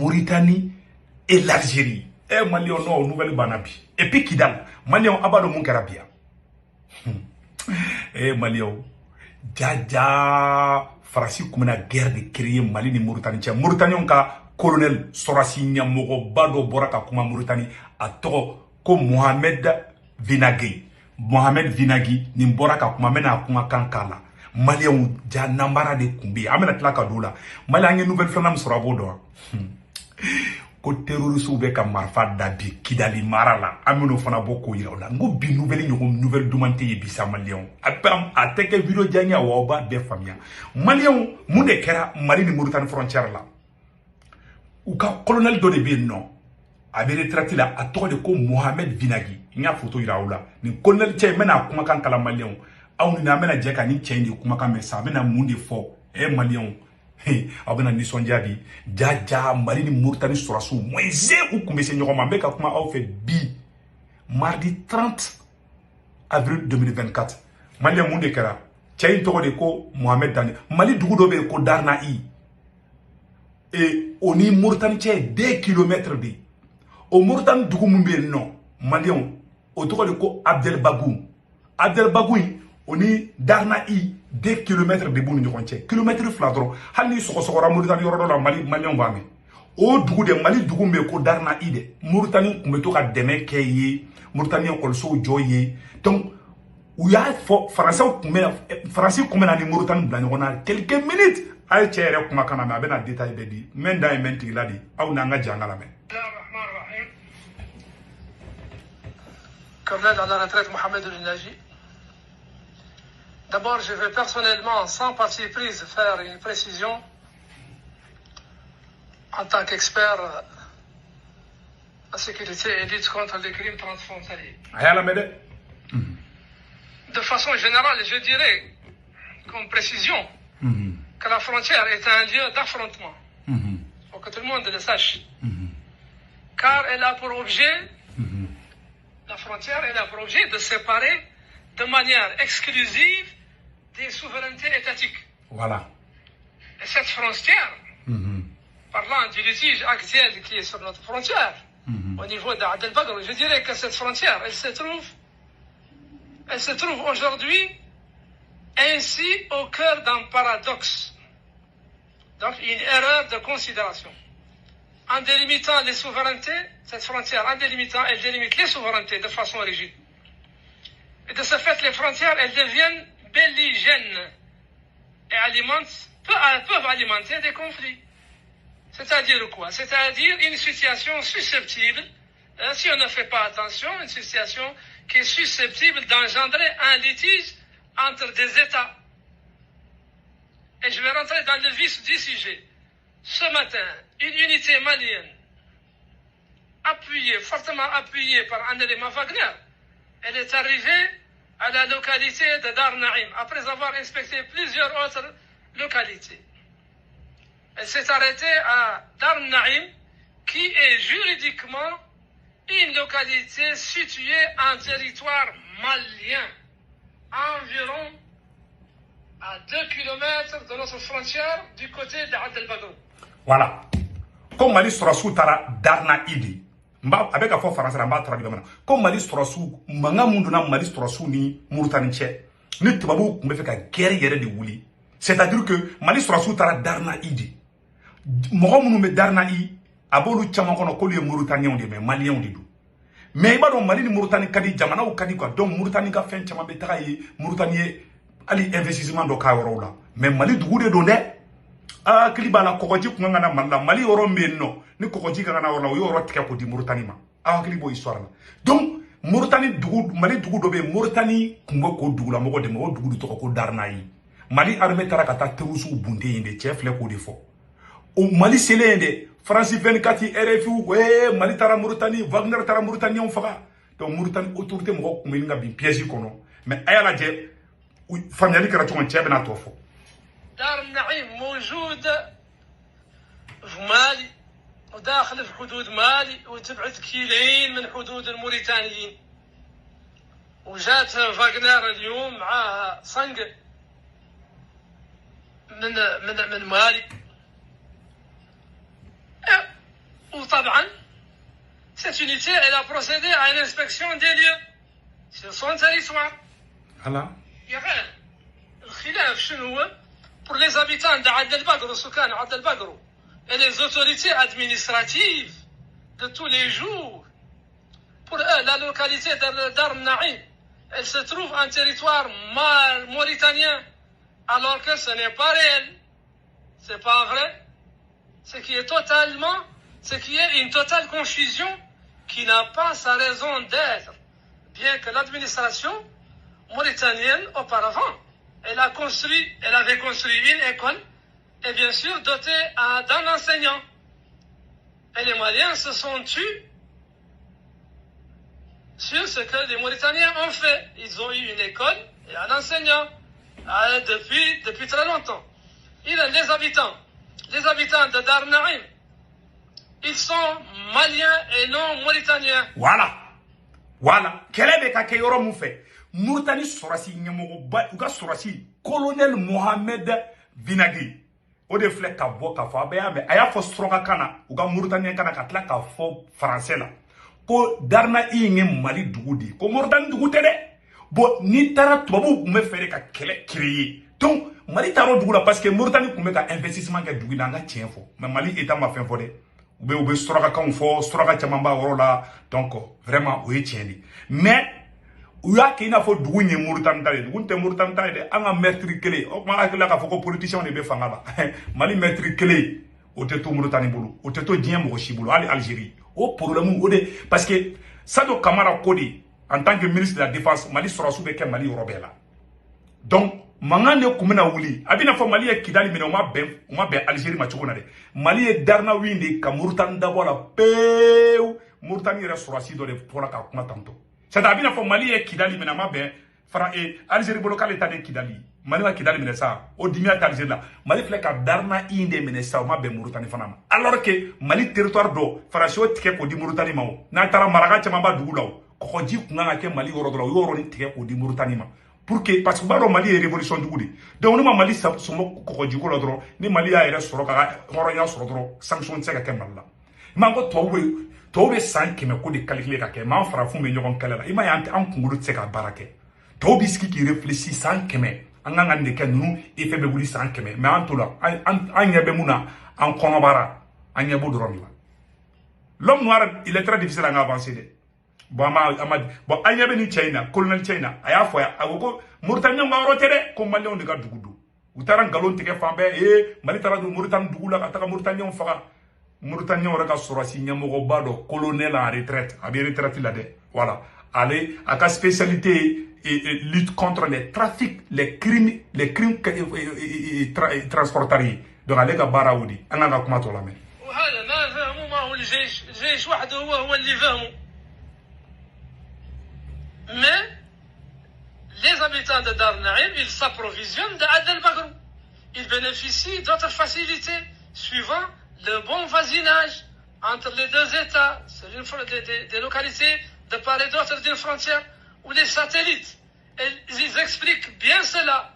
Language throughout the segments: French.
Mauritanie et l'Algérie. Eh, Malion, non, nouvelle banabi. Et puis Kidal, Malion, abado mon karabia. Eh, Malion, Dja, Farasi, comme la guerre de créer Mali ni Mauritanie. Mauritanie, ka colonel Sorasi Nyamogo, Bado Boraka, kuma Mauritanie, a toro, comme Mohamed Vinagui. Mohamed Vinagui, ni Boraka, kuma mena, kuma kankala. Malion, Dja, Nambara de Kumbi, amena tlaka doula. Malion, nouvelle femme sera bodo. Ko terroriste be ka marfa dabi Kidali marala amino fana boko yira ngo bi nouvelle dumante ye bisa malien apam ateke video janya wa ba de famia malien munde kera Mali ni Mauritanie frontière la ou ka colonel do de bi non abi retraité la a to de ko Mohamed Vinagui nya photo yira wala ni colonel che mena kuma kan kala malien aw ni na mena je ka ni chendi kuma kan me sa mena munde fo e malien abena nisondia di jaja Mali ni Mauritanie surasu moise ou kumese nyoma mbeka kuma au fait bi mardi 30 avril 2024 Mali munde kera chay to de ko Mohamed Dani Mali dugu do be ko Darna i et oni Mauritanie chay 2 km de o Mauritanie dugu mumbe non Mali o to de ko Abdel Bagou oni Darna i 2 km de bonu ñokon ci kilomètre fladro hanni soko Mauritanie yoro la Mali Malion bame o dugu de Mali dugu me ko Darna i de Mauritanie ko meto ka deme keye Mauritanie ko so joye donc ou ya fo français ko mena ni Mauritanie bla ñokona quelques minutes ay chere kuma kana ma bena détail be di men da menti la di aw na nga jangala men colonel à la retraite Mohamed El-Naji. D'abord, je vais personnellement, sans parti prise, faire une précision en tant qu'expert en sécurité et lutte contre les crimes transfrontaliers. De façon générale, je dirais, comme précision, que la frontière est un lieu d'affrontement. Il faut que tout le monde le sache. Car elle a pour objet, la frontière, elle a pour objet de séparer de manière exclusive des souverainetés étatiques. Voilà. Et cette frontière, parlant du litige actuel qui est sur notre frontière, au niveau d'Adel Bagr, je dirais que cette frontière, elle se trouve aujourd'hui ainsi au cœur d'un paradoxe. Donc une erreur de considération. En délimitant les souverainetés, cette frontière, en délimitant, elle délimite les souverainetés de façon rigide. Et de ce fait, les frontières, elles deviennent belligènes et peuvent alimenter des conflits. C'est-à-dire quoi? C'est-à-dire une situation susceptible, si on ne fait pas attention, une situation qui est susceptible d'engendrer un litige entre des États. Et je vais rentrer dans le vif du sujet. Ce matin, une unité malienne, fortement appuyée par un élément Wagner, elle est arrivée à la localité de Dar Naïm, après avoir inspecté plusieurs autres localités. Elle s'est arrêtée à Dar Naïm, qui est juridiquement une localité située en territoire malien, environ à 2 km de notre frontière du côté d'Adel Bagr. Voilà. Comme Mali sera sous Tara Darna Idi. Avec un fort français, m'a traduit maintenant. Comme Mali sera sous Manga Munduna Mali sera sous ni Mauritanie. Ni Tibabou me fait qu'à guerrière de Wouli. C'est-à-dire que Mali sera sous Tara Darna Idi. Mohamed me Darna I, Abolu Chamakono Koli Mauritanien de mais Malien de dou. Mais il va donc Mali ni Mauritanie Kadi, Jamana ou Kadi quoi. Donc Mauritanie ka fin Chama Betaï, Mauritanie, Ali investissement de Kaorola. Mais Mali Dougou de donner. Ah, Kiliba la Kokoji Kungana Mala, Mali Orombe no, ni Kokoji Gana Ola, Yoro Tikapo di Mauritanie. Ah, Kilibo histoire. Donc, Mauritanie Dougou, Mali Dougou dobe, Mauritanie Kungoko Dougou, la Mogo de Mo Dougou Toko Darnaï. Mali armée Tarakata Terusu Bunde inde, chef le coup de faux. Au Mali Selende, France 24, RFU, ouais, Mali Tara Mauritanie, Wagner Tara Mauritanie, on fera. Donc, Mauritanie, autorité Moko, Mouinga bin piège kono. Mais Ayala Dje, Family Karaton, Tchèbena Tofo. دار النعيم موجود في مالي وداخل في حدود مالي وتبعد كيلين من حدود الموريتانيين وجات فاغنر اليوم معاه صنق من مالي cette unité, elle a procédé à une inspection des lieux sur son territoire. Voilà. Pour les habitants d'Ad el-Bagro, Soukan, Ad el-Bagro, et les autorités administratives de tous les jours, pour eux, la localité d'Arm Naïm, elle se trouve en territoire mauritanien, alors que ce n'est pas réel. C'est pas vrai. C'est qui est une totale confusion qui n'a pas sa raison d'être. Bien que l'administration mauritanienne, auparavant, elle avait construit une école, et bien sûr dotée d'un enseignant. Et les Maliens se sont tus sur ce que les Mauritaniens ont fait. Ils ont eu une école et un enseignant depuis très longtemps. Les habitants de Dar Naïm, ils sont maliens et non mauritaniens. Voilà. Quel est le cas mon fait? Mauritanie sorasi nyamogoba uga sorasi colonel Mohamed Vinagui. O de flek ka bo ka fa be ame aya fo stroga kana uga Mauritanie kana ka tla ka fo français la. Ko darna inge Mali dugudi. Ko Mauritanie dugute de. Bo ni tara tubabu me fere ka kele créer. Donc Mali taro dugula parce que Mauritanie kume ka investissement ka dugi na nga tien fo. Mais Mali état ma fin fo de. Ube stroga kan fo stroga chamamba worola. Donc vraiment o tieni. Mais uya kina fo dugu nye Mauritanie tale dugu te Mauritanie tale de anga maître clé o ma akila ka fo ko politicien ne be fangala Mali maître clé o te to Mauritanie bulu o te to dien mo shibulu ali Algérie o problème o de parce que Sado Kamara Kodi en tant que ministre de la défense Mali sera sous ke Mali robela donc mangane kumena wuli abina fo Mali e Kidali mena o ma ben Algérie ma chukona de Mali e darna windi ka Mauritanie dabola peu Mauritanie restera si do de pour ka kuma tanto. C'est à dire que Mali est Kidali, mais n'a ben, Algérie blocal état de Kidali. Mali va Kidali, mais ça, au dimia Algérie là. Mali fait que Darna inde, mais ça, ma ben Mauritanie fanama. Alors que Mali territoire d'eau, Farachio tike ko di Mauritanie mao. Na tara maraga chamba dougulao. Koji kunga ke Mali orodla, yoroni tike ko di Mauritanie ma. Pour que, parce que Mali est révolution dougudi. Donc, nous, Mali, ça, son koji ko l'odro, ni Mali a erré sur Horoya sur l'odro, sanction tseka kemala. Mango tobe san keme ko de calculer ka ke ma fara fu me nyogon kala ima ya an kunguru tseka barake tobi ski ki réfléchir san keme anga ngande ken nu e febe buli san keme mais en tout là an yabe muna en konobara an yabo dron la l'homme noir il est très difficile à avancer de bon an yabe ni China colonel China aya fo ya agogo Mauritanie ngaro tere ko Mali on de ga dugudu utaran galon tike fambe Mali tara du Mauritanie dugula ka ta Mauritanie on faga Mauritanie on rega sorasi nyamogo bado colonel en retraite abi retraite là de voilà allez à ka spécialité et lutte contre les trafics les crimes transportariés donc allez ga baraoudi anga kuma to la men وهذا ما فهموا ما هو الجيش وحده هو اللي فهموا mais les habitants de Dar Naïm ils s'approvisionnent de Ad el-Bagro ils bénéficient d'autres facilités suivant le bon voisinage entre les deux États, c'est des localités de part et d'autre d'une frontière, ou les satellites. Et ils expliquent bien cela.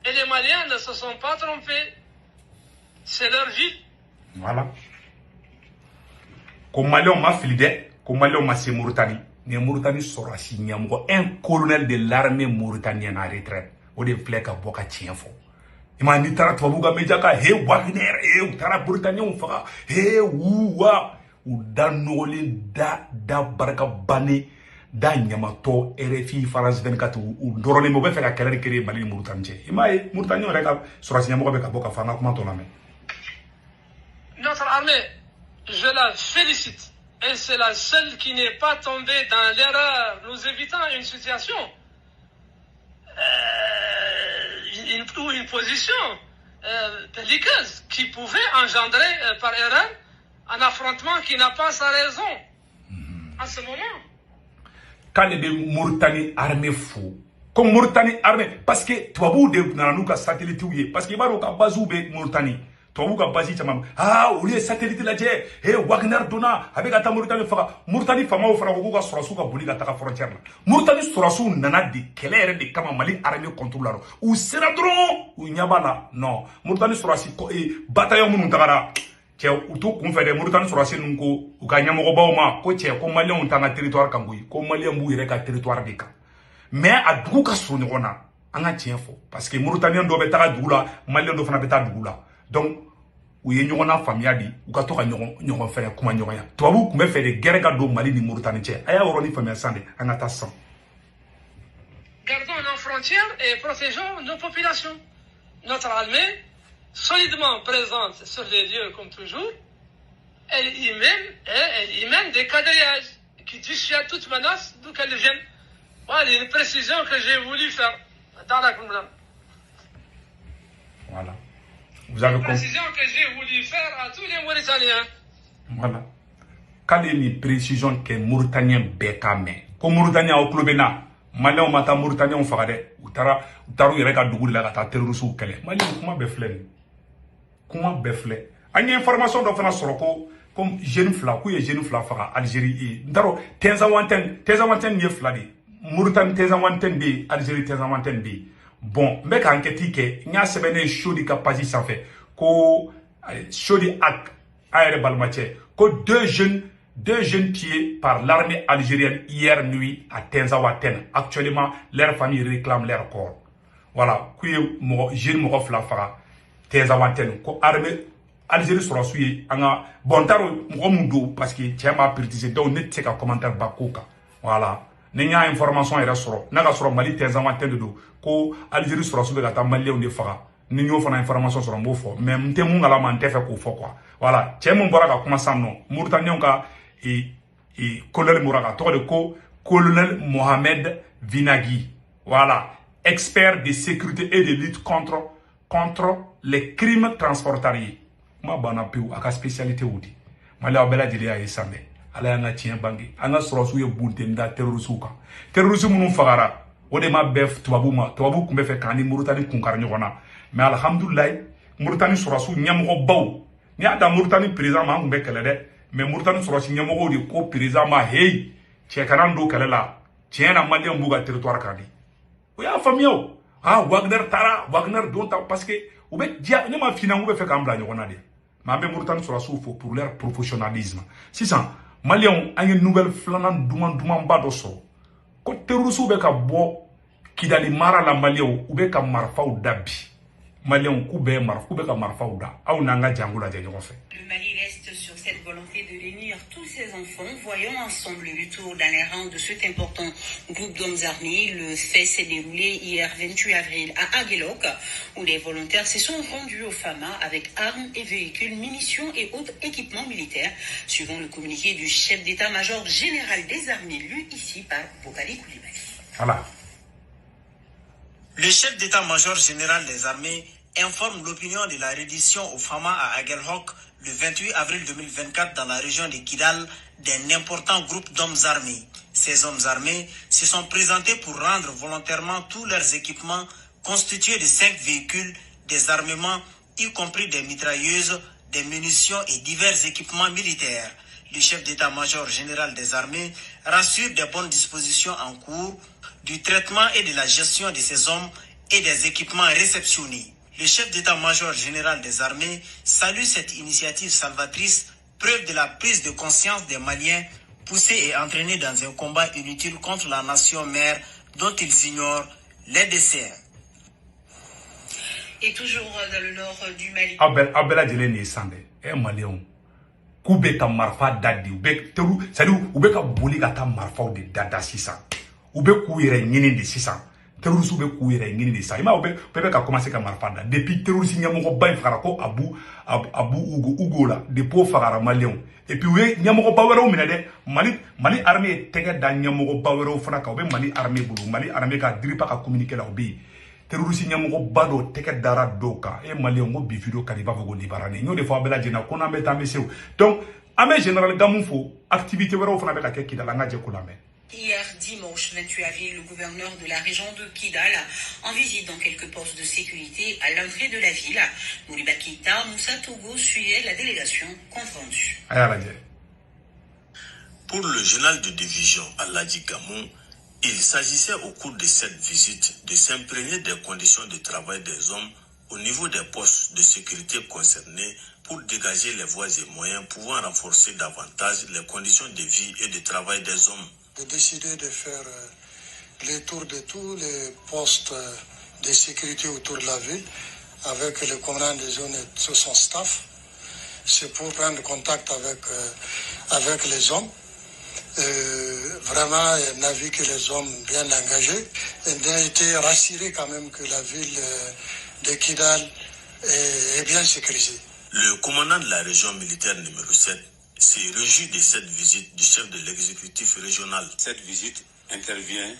Et les Maliens ne se sont pas trompés. C'est leur ville. Voilà. Comme Maliens m'a filé, comme Maliens m'a c'est Mauritanie. Les Mauritanie sera signé un colonel de l'armée mauritanienne en retraite. Ou des flecs à boka tien fort. Ima ni tara tubabuga mejaka he Wagner utara Mauritanie unfaga he uwa udanoli da baraka bani da nyamato RFI France 24 ndorole mo be feka kelere kere Mali Mauritanie ima Mauritanie reka surasi nyamo be ka boka fanga kuma to lame. Notre armée, je la félicite et c'est la seule qui n'est pas tombée dans l'erreur, nous évitons une situation une position belliqueuse qui pouvait engendrer par erreur un affrontement qui n'a pas sa raison à ce moment. Quand les Mauritanie armée fou, comme Mauritanie armée, parce que toi vous de nanuka satellite parce que baro ka bazou be Mauritanie. Toi vous ka bazi chamam au lieu satellite la je Wagner dona avec ata Mauritanie faka Mauritanie fama o fara ko ka surasu ka boli ka ta frontière la Mauritanie surasu nana de kelere de kama Mali armée contrôleur ou sera dron ou nyabala non Mauritanie surasi ko bataillon munu tagara cɛ u t'u kun fɛ dɛ Mauritanie sɔrɔdasi ninnu ko u ka ɲɛmɔgɔbaw ma ko cɛ ko maliyɛnw t'an ka territoire kan koyi ko maliyɛn b'u yɛrɛ ka territoire de kan mais a dugu ka surun ɲɔgɔn na an ka tiɲɛ fɔ parce que Mauritaniens dɔ bɛ taga dugu la maliyɛn dɔ fana bɛ taa dugu la donc u ye ɲɔgɔn na faamuya di u ka to ka ɲɔgɔn fɛnɛ kuma ɲɔgɔnya tubabu kun bɛ fɛ de guerre ka don Mali ni Mauritanie cɛ a y'a yɔrɔnin faamuya san de an ka taa san. Gardons nos frontières et protégeons nos populations. Notre armée, solidement présente sur les lieux comme toujours, elle y mène des quadrillages qui dissuadent toute menace d'où qu'elle vienne. Voilà une précision que j'ai voulu faire dans la commune. Voilà. Vous avez compris. Une précision que j'ai voulu faire à tous les Mauritaniens. Voilà. Quelle est une précision que Mauritanien bekame? Comme Mauritanien au club na, Malien mata Mauritanien fagade, utaru yere ka dugu la ka ta terroriste kele. Malien comment befle? Comment befle? Ani information do fana soro ko comme jeune fla ku ye jeune fla faga Algérie e. Ndaro tenza wanten ye fla di. Mauritanie tenza wanten bi, Algérie tenza wanten bi. Bon, mais quand enquête ke nya sebene chodi ka page sans fait ko chodi ak aéré balmaché ko deux jeunes tués par l'armée algérienne hier nuit à Tenzawaten. Actuellement, leur famille réclame leur corps. Voilà, qui est jeune mo fla fara Tenzawaten ko armée Algérie sera suye anga bontaro mo mundo parce que tiama pritisé donc net ka commentaire bakoka. Voilà. Nenya information era soro naga soro Mali Tenzawaten do ko Algérie sera suye ka ta malien de fara. Ni ñoo fana information sur mo fo mais mte mu ngala man tefe ko fo quoi voilà chez mon bora ka kuma samno Mauritaniens ka colonel Mouraka to de ko colonel Mohamed Vinagui voilà expert de sécurité et de lutte contre les crimes transfrontaliers ma bana piu aka spécialité wudi mala bela jeli ay sambe ala nga tien bangi anga sorosu ye bunte nda terrorisme mun fagara o de ma bef tubabu kumbe fe kani Mauritanie kunkar ñogona mais alhamdulillah Mauritanie sorosu ñamogo baw ni ada Mauritanie président ma ngbe kele de mais Mauritanie sorosu ñamogo de ko président ma hey che kanando kele la tiena malien buga territoire kadi o ya famio Wagner donta parce que ou be dia ñama fina ngbe fe kambla ñogona de ma be Mauritanie sorosu fo pour leur professionnalisme si ça malien a une nouvelle flanan duman bado so ko terrorisme be ka bo kidali mara la malien ou be ka marfaw dabi malien ku be ka marfaw da aw nanga jangula je ñoko fe. Le Mali reste sur cette volonté de réunir tous ses enfants. Voyons ensemble le retour dans les rangs de cet important groupe d'hommes armés. Le fait s'est déroulé hier 28 avril à Aguelok, où les volontaires se sont rendus au FAMA avec armes et véhicules, munitions et autres équipements militaires, suivant le communiqué du chef d'état-major général des armées, lu ici par Bokali Koulibaly. Voilà. Le chef d'état-major général des armées informe l'opinion de la reddition au FAMA à Aguelhok le 28 avril 2024 dans la région de Kidal d'un important groupe d'hommes armés. Ces hommes armés se sont présentés pour rendre volontairement tous leurs équipements constitués de 5 véhicules, des armements, y compris des mitrailleuses, des munitions et divers équipements militaires. Le chef d'état-major général des armées rassure des bonnes dispositions en cours du traitement et de la gestion de ces hommes et des équipements réceptionnés. Le chef d'état-major général des armées salue cette initiative salvatrice, preuve de la prise de conscience des Maliens poussés et entraînés dans un combat inutile contre la nation mère dont ils ignorent les desseins. Et toujours dans le nord du Mali. Abela jele ni sande Malien kube ka marfa dadi ube teru sadi ube ka boli ka ta marfa de dada sisa ube ku yere nyini de sisa terroriste be ku yere ngini de sa ima ube ka commencer ka marfanda depuis terroriste nyamoko bay fara ko abu ugo la depuis fara malien et puis we nyamoko bawero mina de mali armée tege da nyamoko bawero fana ka ube mali armée bulu mali armée ka diripa ka communiquer la obi terroriste nyamoko bado tege dara doka e malien ngo bi video kaliba go libarane nyo de fois bela jena ko na meta mesew donc amé général gamufo activité wero fana be ka ke kidala nga je ko lame. Hier dimanche 28 avril, le gouverneur de la région de Kidal, en visite dans quelques postes de sécurité à l'entrée de la ville, Moriba Keïta, Moussa Togo suivait la délégation compte rendu. Pour le général de division Aladji Gamou, il s'agissait au cours de cette visite de s'imprégner des conditions de travail des hommes au niveau des postes de sécurité concernés pour dégager les voies et moyens pouvant renforcer davantage les conditions de vie et de travail des hommes. J'ai décidé de faire les tours de tous les postes de sécurité autour de la ville avec le commandant de zone et tout son staff. C'est pour prendre contact avec les hommes. Vraiment, on a vu que les hommes bien engagés. On a été rassurés quand même que la ville de Kidal est bien sécurisée. Le commandant de la région militaire numéro 7 s'est réjoui de cette visite du chef de l'exécutif régional. Cette visite intervient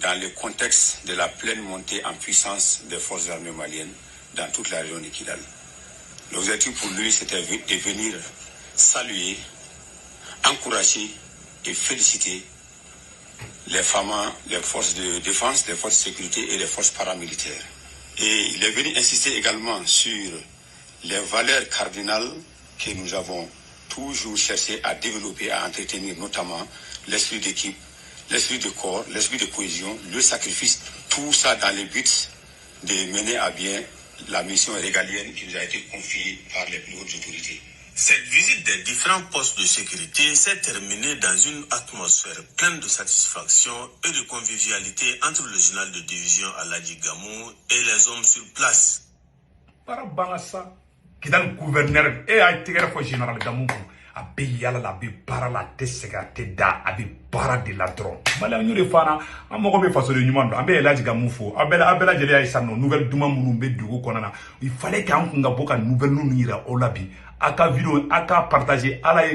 dans le contexte de la pleine montée en puissance des forces armées maliennes dans toute la région de Kidal. L'objectif pour lui, c'était de venir saluer, encourager et féliciter les FAMA, les forces de défense, les forces de sécurité et les forces paramilitaires. Et il est venu insister également sur les valeurs cardinales que nous avons toujours cherché à développer, à entretenir, notamment l'esprit d'équipe, l'esprit de corps, l'esprit de cohésion, le sacrifice, tout ça dans le but de mener à bien la mission régalienne qui nous a été confiée par les plus hautes autorités. Cette visite des différents postes de sécurité s'est terminée dans une atmosphère pleine de satisfaction et de convivialité entre le général de division Aladji Gamou et les hommes sur place. Para Bangasa, Kidal gouverneur et a été général Gamou, a Beyala la Bibara la Tessega Teda, a Bibara de la Dron. Malagnou de Fana, a Mogobe Faso de Numando, a Beyalaji Gamoufo, a Bella Jelia Isano, nouvelle Duma Moumbe du Konana. Il fallait qu'un Boka nouvelle Nunira Olabi. Aka vidéo, aka partager, ala